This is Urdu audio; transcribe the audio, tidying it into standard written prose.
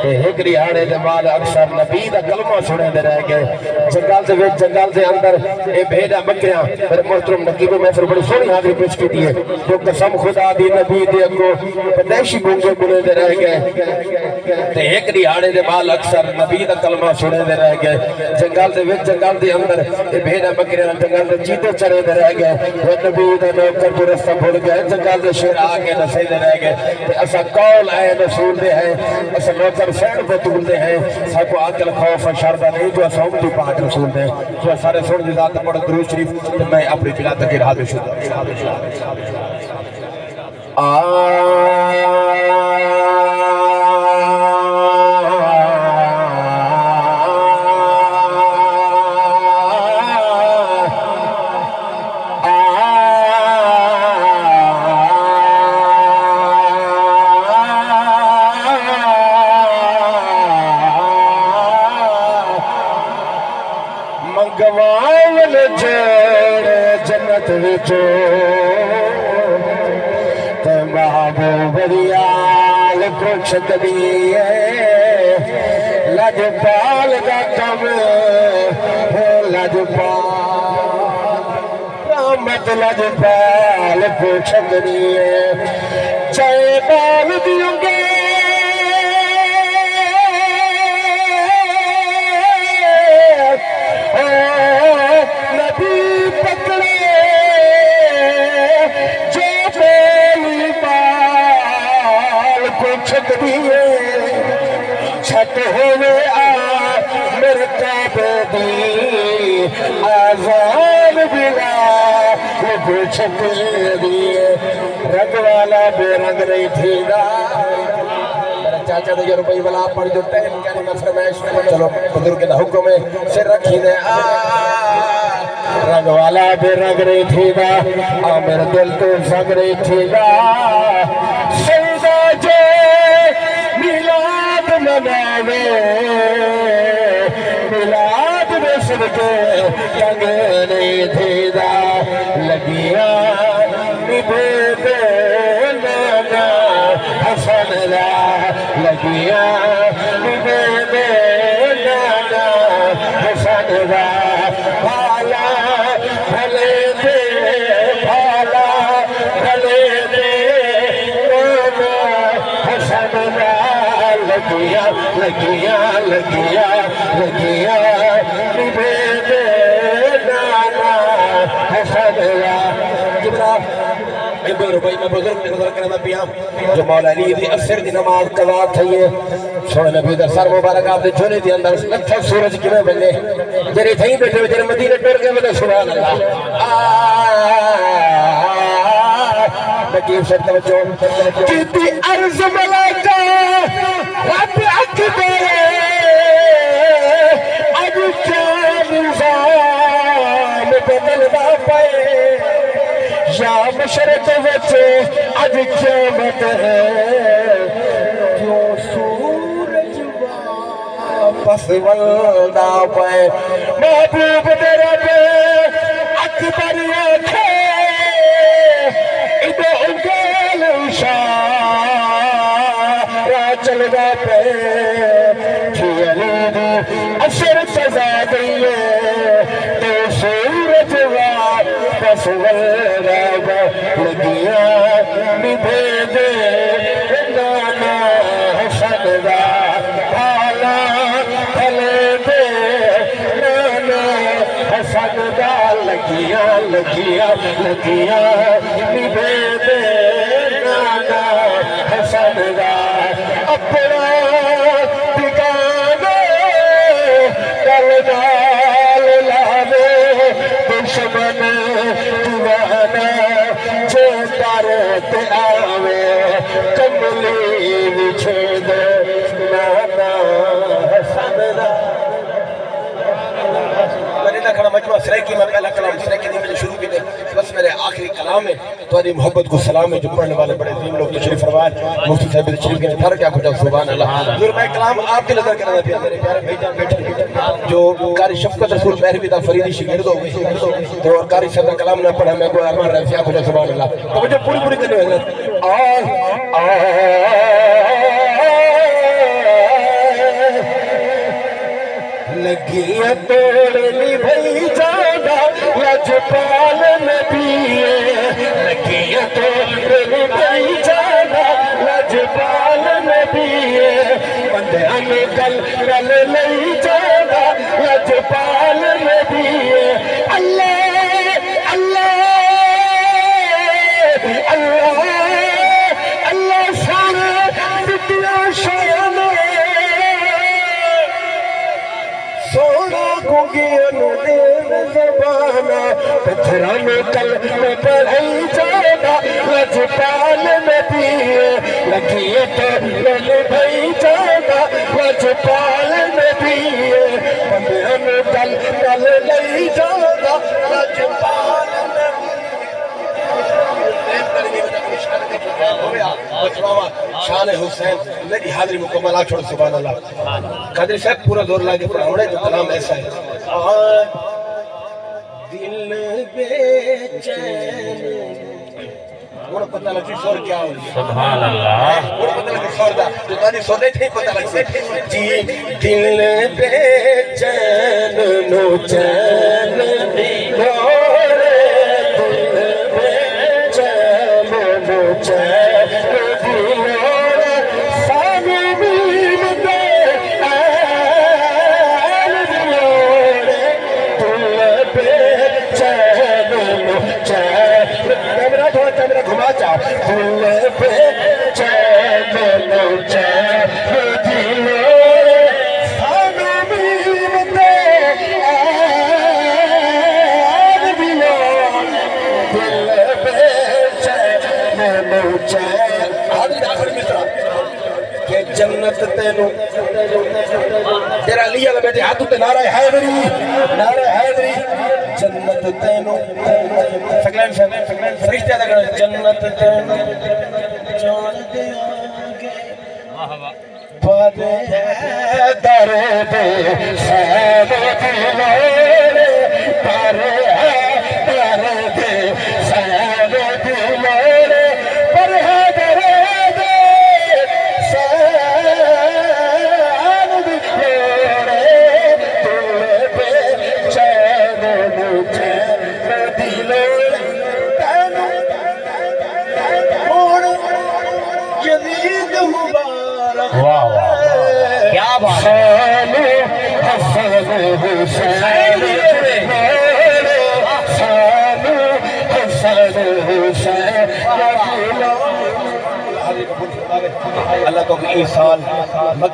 ایک ریاڑے دے بعد اکثر نبی دا کلمہ سنے دے رہ گئے جنگل دے اندر اے بھیڑا بکریاں میرے محترم نقیب میں پھر بڑی سونی حاضری پیش کی دیئے جو قسم خدا دی نبی دے اگو پدیشی گونگے بنے دے رہ گئے ایک ریاڑے دے بعد اکثر نبی دا کلمہ سنے دے رہ گئے جنگل دے اندر اے بھیڑا بکریاں جنگل دے چیتے چرے دے رہ گئے وہ نبی دا نوکر جو رستہ بھول گئے جنگل دے شیر آگے نسے دے رہ گئے اسا قول آئے رسول دے ہیں اسا نوکر فیڑ بطول دے ہیں ساکو عقل خوف شردہ نہیں جو اسا امتی پاک رسول دے جو سارے سن دی ذات پڑھ درود شریف میں اپنی بلا تکیر حاضر شدہ جنت وچو محبوب ریال کچھ دیئے لجپال کا کم لجپال رحمت لجپال کچھ دیئے چاہے بال دیوں گے چھت دیئے چھت ہوئے میرے کعبے دی آزان بلا وہ چھت دیئے رنگ والا بے رنگ نہیں تھی دا میرا چاچا دے جو روپئی والا پڑھ جو ٹائم کہنے میں فرمائش چلو بزرگ کے حکم ہے سر رکھی دے رنگ والا بے رنگ نہیں تھی دا میرا دل تو سنگ نہیں تھی دا سیدہ جو میلاد مناوے میلاد میں صدقے ٹنگے نہیں تھی دا لگیا نبے دے نانا حسن دا لگیا نبے دے نانا حسن دا بھالا بھلے دے بھالا بھلے دے نانا حسن دا لگیا لگیا لگیا لگیا نبے دے نانا حسن دا جبرا ایک روپئی میں بزرگ نے نظر کرنا پیا جو مولا علی دی اثر دی نماز قضا تھئیے سوڑے نبی در سر مبارک آپ دے جھونے دی اندر لکھا سورج کی میں بلے جری تھیں بیٹھے ہوئے جری مدینہ ٹور گئے مدر سبحان اللہ نکیب شرط توجہ کیتی عرض ملاکہ رب اکبر اب کیا نظام بدلنا پائے یا مشرق وچے آج قیامت ہے کیوں سورج واپس ولنا پائے محبوب تیرا پہ اکبر آنکھے ادھو انگل اشارہ چلنا پہ کھیلی دی اثر سزا دیئے تو سورج واپس ولنا لگیا نبھے دے نانا حسن دا بھالا بھلے دے نانا حسن دا لگیا لگیا لگیا نبھے دے نانا حسن دا اپنا ٹھکانے کل نال لاوے دشمن دیوانہ جو کرتے آوے کملی بچھے دے نانا حسن دا میں کھڑا مجمع سریکی میں پہلا کلام سریکی دی میں شروع کی دے بس میرے آخری کلام ہے تو ادھی محبت کو سلام ہے جو پڑھنے والے بڑے عظیم لوگ تشریف فرمائے مفتی صاحب تشریف کے پھر کیا کچھ سبحان اللہ حضور میں کلام آپ کے نظر کرنا پیا میرے پیارے بھائی جان بیٹھے جو قاری شفقت رسول مہروی دا فریدی شاگرد ہو گئے تو قاری صاحب کا کلام نہ پڑھا میں کوئی ارمان رہا کیا کچھ سبحان اللہ تو مجھے پوری پوری کرنے حضرت لگیاں توڑنی بھئی جانا لجپال نبی لگیاں توڑنی بھئی جانا لجپال نبی بندیاں نے گل گل لئی جانا لجپال نبی اللہ اللہ اللہ اللہ سارے بٹیا شان سونا گنگیاں دین زبانا پتھران کلمہ پڑھائی جانا لجپال نبی لگیاں توڑنی بھئی جانا لجپال نبی بندیاں نے گل گل لئی جانا لجپال شان حسین میری حاضری مکمل آج چھوڑ سبحان اللہ قادری صاحب پورا دور لاگے پڑھاوڑے جو کلام ایسا ہے دل بے چین وہ پتہ لگتی سور کیا ہو سبحان اللہ وہ پتہ لگتی سور دا جو تانی سور نہیں تھی پتہ لگتی جی دل بے چین نو چین نورے دل بے چین نو چین جنت تینوں تیرا لیا بیٹے ہاتھ تے نعرہ حیدری نعرہ حیدری جنت تینوں فکلین فرشتے دا کرنا جنت تینوں جان دے آگے بادے در دے سین دلوڑے در دے سین دلوڑے پر ہے در دے کیا بات اللہ کو ایک سال